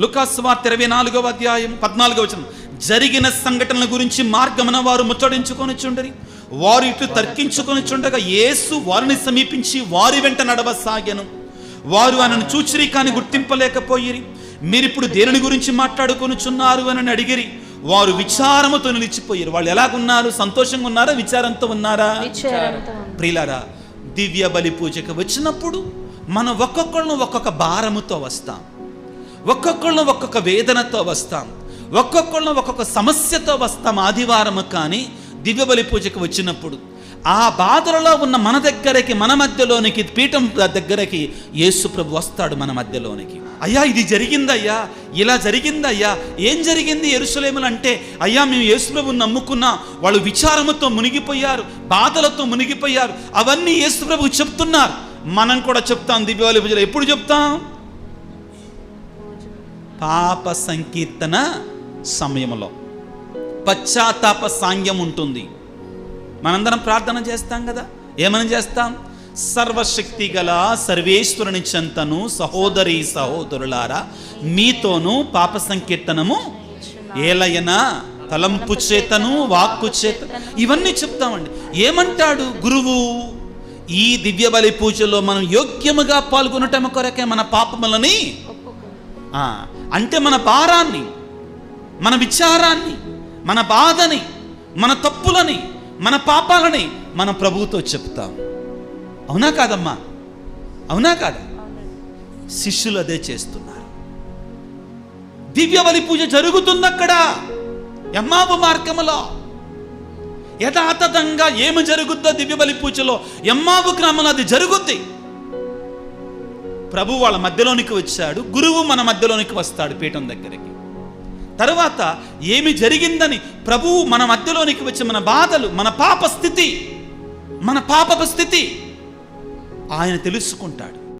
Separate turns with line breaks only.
లూకాసు సువార్త 24వ అధ్యాయం 14వ వచనం, జరిగిన సంఘటనల గురించి మార్గమున వారు ముచ్చడించుకొనిచుండరి. వారు ఇట్లు తర్కించుకొనిచుండగా యేసు వారిని సమీపించి వారి వెంట నడవసాగెను. వారు ఆయనను చూచిరి కానీ గుర్తింపలేకపోయిరి. మీరిప్పుడు దేనిని గురించి మాట్లాడుకొనుచున్నారు అని అడిగిరి. వారు విచారముతో నిలిచిపోయారు. వాళ్ళు ఎలాగున్నారు? సంతోషంగా ఉన్నారా? విచారంతో ఉన్నారా? ప్రియులారా, దివ్య బలి పూజకు వచ్చినప్పుడు మనం ఒక్కొక్కళ్ళను ఒక్కొక్క భారముతో వస్తాం, ఒక్కొక్కళ్ళను ఒక్కొక్క వేదనతో వస్తాం, ఒక్కొక్కళ్ళను ఒక్కొక్క సమస్యతో వస్తాం. ఆదివారము కానీ దివ్య బలి పూజకు వచ్చినప్పుడు ఆ బాధలలో ఉన్న మన దగ్గరకి, మన మధ్యలోనికి, పీఠం దగ్గరకి యేసు ప్రభు వస్తాడు మన మధ్యలోనికి. అయ్యా ఇది జరిగిందయ్యా, ఇలా జరిగిందయ్యా, ఏం జరిగింది యెరూషలేములో అంటే, అయ్యా మేము యేసు ప్రభువుని నమ్ముకున్నా, వాళ్ళు విచారముతో మునిగిపోయారు, బాధలతో మునిగిపోయారు, అవన్నీ యేసు ప్రభువు చెప్తున్నారు. మనం కూడా చెప్తాం దివ్య బలి పూజలో. ఎప్పుడు చెప్తాం? పాప సంకీర్తన సమయంలో పశ్చాత్తాప సాంగ్యం ఉంటుంది. మనందరం ప్రార్థన చేస్తాం కదా. ఏమని చేస్తాం? సర్వశక్తి గల సర్వేశ్వరుని చెంతను సహోదరి సహోదరులారా మీతోనూ పాప సంకీర్తనము ఏలయనా తలంపు చేతను వాక్కు చేత, ఇవన్నీ చెప్తామండి. ఏమంటాడు గురువు? ఈ దివ్య బలి పూజలో మనం యోగ్యముగా పాల్గొనటం కొరకే మన పాపములని, అంటే మన భారాన్ని, మన విచారాన్ని, మన బాధని, మన తప్పులని, మన పాపాలని మన ప్రభువుతో చెప్తాం. అవునా కాదమ్మా? అవునా కాదా? శిష్యులు అదే చేస్తున్నారు. దివ్య బలి పూజ జరుగుతుంది అక్కడ ఎమ్మావు మార్గములో. యథాతథంగా ఏమి జరుగుద్దో దివ్య బలి పూజలో ఎమ్మావు గ్రామంలో అది జరుగుద్ది. ప్రభు వాళ్ళ మధ్యలోనికి వచ్చాడు, గురువు మన మధ్యలోనికి వస్తాడు పీఠం దగ్గరికి. తరువాత ఏమి జరిగిందని ప్రభువు మన మధ్యలోనికి వచ్చి మన బాధలు, మన పాప స్థితి, మన పాపపు స్థితి ఆయన తెలుసుకుంటాడు.